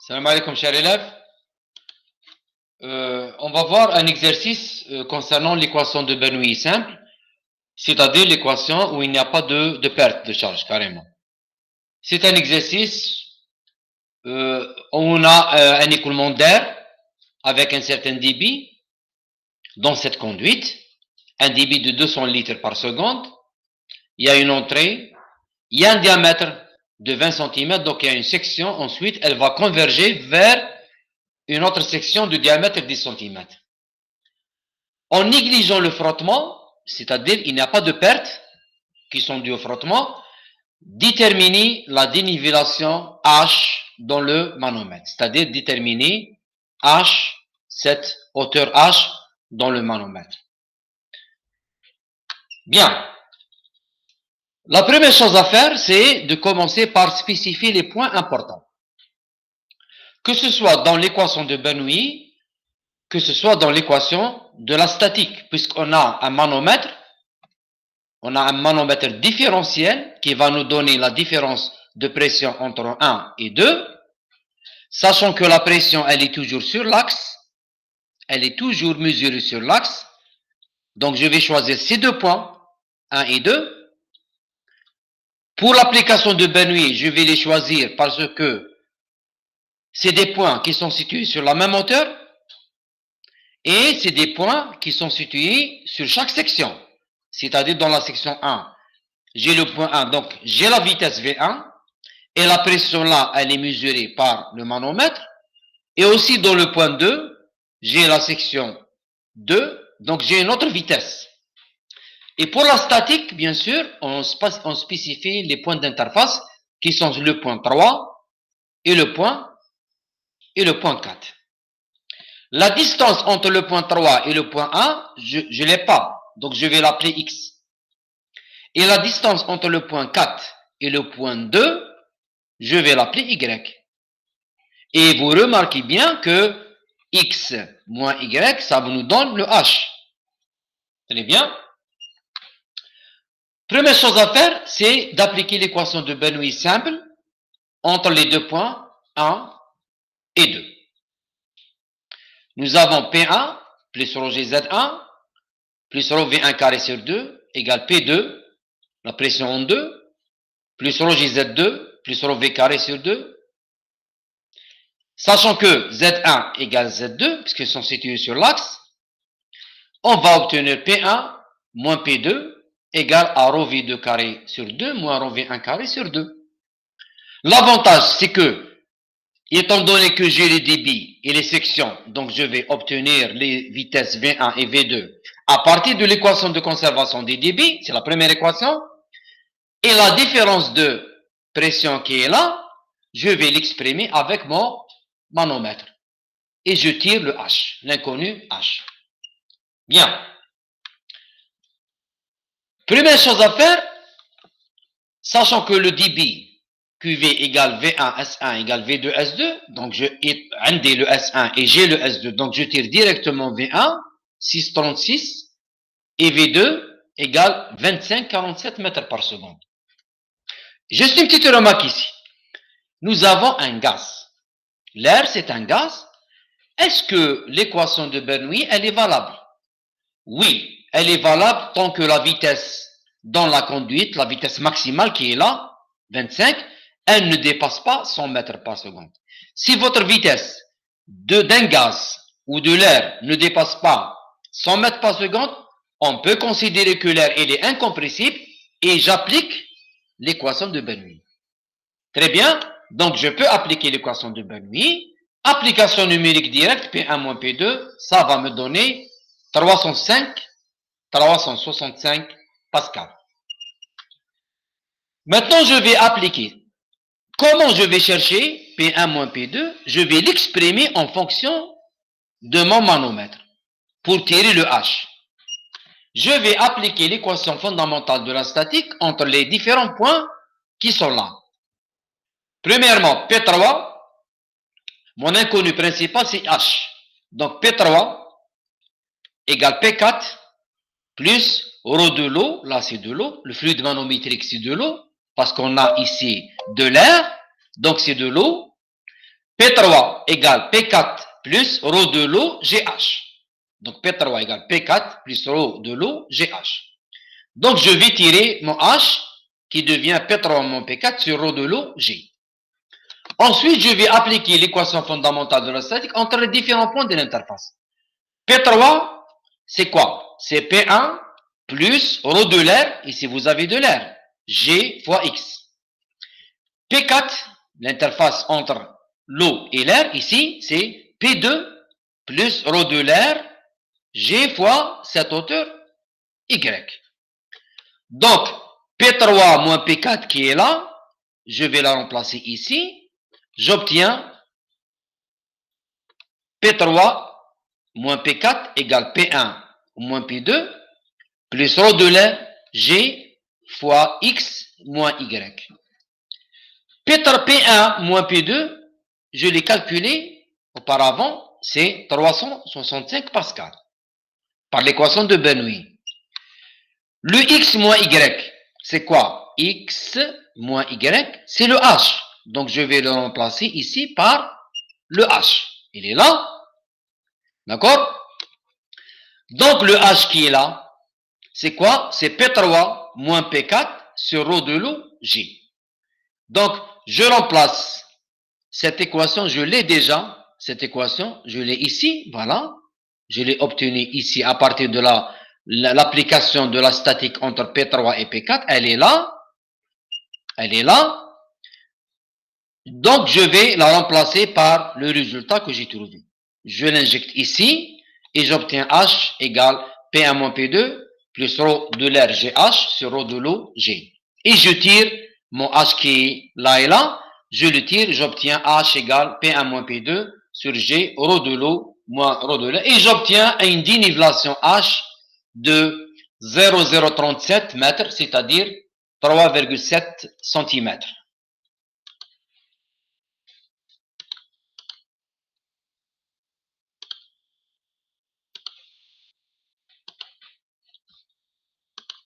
Salam alaikum, chers élèves. On va voir un exercice concernant l'équation de Bernoulli simple, c'est-à-dire l'équation où il n'y a pas de perte de charge, carrément. C'est un exercice où on a un écoulement d'air avec un certain débit dans cette conduite, un débit de 200 litres par seconde. Il y a une entrée, il y a un diamètre de 20 cm, donc il y a une section. Ensuite, elle va converger vers une autre section de diamètre de 10 cm. En négligeant le frottement, c'est-à-dire il n'y a pas de pertes qui sont dues au frottement, déterminer la dénivellation H dans le manomètre, c'est-à-dire déterminer H, cette hauteur H dans le manomètre. Bien. La première chose à faire, c'est de commencer par spécifier les points importants. Que ce soit dans l'équation de Bernoulli, que ce soit dans l'équation de la statique, puisqu'on a un manomètre différentiel qui va nous donner la différence de pression entre 1 et 2, sachant que la pression, elle est toujours sur l'axe, elle est toujours mesurée sur l'axe. Donc, je vais choisir ces deux points, 1 et 2. Pour l'application de Bernoulli, je vais les choisir parce que c'est des points qui sont situés sur la même hauteur et c'est des points qui sont situés sur chaque section. C'est-à-dire dans la section 1, j'ai le point 1, donc j'ai la vitesse V1 et la pression là, elle est mesurée par le manomètre. Et aussi dans le point 2, j'ai la section 2, donc j'ai une autre vitesse. Et pour la statique, bien sûr, on spécifie les points d'interface qui sont le point 3 et le point 4. La distance entre le point 3 et le point 1, je ne l'ai pas, donc je vais l'appeler X. Et la distance entre le point 4 et le point 2, je vais l'appeler Y. Et vous remarquez bien que X moins Y, ça nous donne le H. Très bien. Première chose à faire, c'est d'appliquer l'équation de Bernoulli simple entre les deux points 1 et 2. Nous avons P1 plus rho GZ1 plus rho V1 carré sur 2 égale P2, la pression en 2, plus rho GZ2 plus rho V carré sur 2. Sachant que Z1 égale Z2, puisqu'ils sont situés sur l'axe, on va obtenir P1 moins P2 égale à rho V2 carré sur 2 moins rho V1 carré sur 2. L'avantage, c'est que, étant donné que j'ai les débits et les sections, donc je vais obtenir les vitesses V1 et V2 à partir de l'équation de conservation des débits, c'est la première équation, et la différence de pression qui est là, je vais l'exprimer avec mon manomètre. Et je tire le H, l'inconnu H. Bien. Première chose à faire, sachant que le débit QV égale V1 S1 égale V2 S2, donc je ai le S1 et j'ai le S2, donc je tire directement V1, 636, et V2 égale 25,47 mètres par seconde. Juste une petite remarque ici. Nous avons un gaz. L'air, c'est un gaz. Est-ce que l'équation de Bernoulli, elle est valable? Oui, elle est valable tant que la vitesse dans la conduite, la vitesse maximale qui est là, 25, elle ne dépasse pas 100 mètres par seconde. Si votre vitesse d'un gaz ou de l'air ne dépasse pas 100 mètres par seconde, on peut considérer que l'air est incompressible et j'applique l'équation de Bernoulli. Très bien, donc je peux appliquer l'équation de Bernoulli. Application numérique directe, P1 moins P2, ça va me donner 365 Pascal. Maintenant, je vais appliquer. Comment je vais chercher P1 moins P2? Je vais l'exprimer en fonction de mon manomètre pour tirer le H. Je vais appliquer l'équation fondamentale de la statique entre les différents points qui sont là. Premièrement, P3, mon inconnu principal, c'est H. Donc, P3 égale P4 plus rho de l'eau, là c'est de l'eau, le fluide manométrique c'est de l'eau, parce qu'on a ici de l'air, donc c'est de l'eau, P3 égale P4 plus rho de l'eau GH. Donc P3 égale P4 plus rho de l'eau GH. Donc je vais tirer mon H qui devient P3 moins P4 sur rho de l'eau G. Ensuite, je vais appliquer l'équation fondamentale de la statique entre les différents points de l'interface. P3, c'est quoi? C'est P1 plus rho de l'air, ici vous avez de l'air, G fois X. P4, l'interface entre l'eau et l'air, ici, c'est P2 plus rho de l'air, G fois cette hauteur, Y. Donc, P3 moins P4 qui est là, je vais la remplacer ici. J'obtiens P3 moins P4 égale P1 moins P2 plus rho de l'air G fois X moins Y. P1 moins P2, je l'ai calculé auparavant, c'est 365 Pascal par l'équation de Bernoulli. Le X moins Y, c'est quoi? X moins Y, c'est le H. Donc, je vais le remplacer ici par le H. Il est là. D'accord? Donc, le H qui est là, c'est quoi? C'est P3 moins P4 sur rho de l'eau G. Donc, je remplace cette équation, je l'ai déjà. Cette équation, je l'ai ici, voilà. Je l'ai obtenue ici à partir de l'application de la statique entre P3 et P4. Elle est là. Elle est là. Donc, je vais la remplacer par le résultat que j'ai trouvé. Je l'injecte ici et j'obtiens H égale P1 moins P2 plus rho de l'air GH sur rho de l'eau G. Et je tire mon H qui est là et là. Je le tire, j'obtiens H égale P1 moins P2 sur G, rho de l'eau moins rho de l'air. Et j'obtiens une dénivellation H de 0,037 mètres, c'est-à-dire 3,7 cm.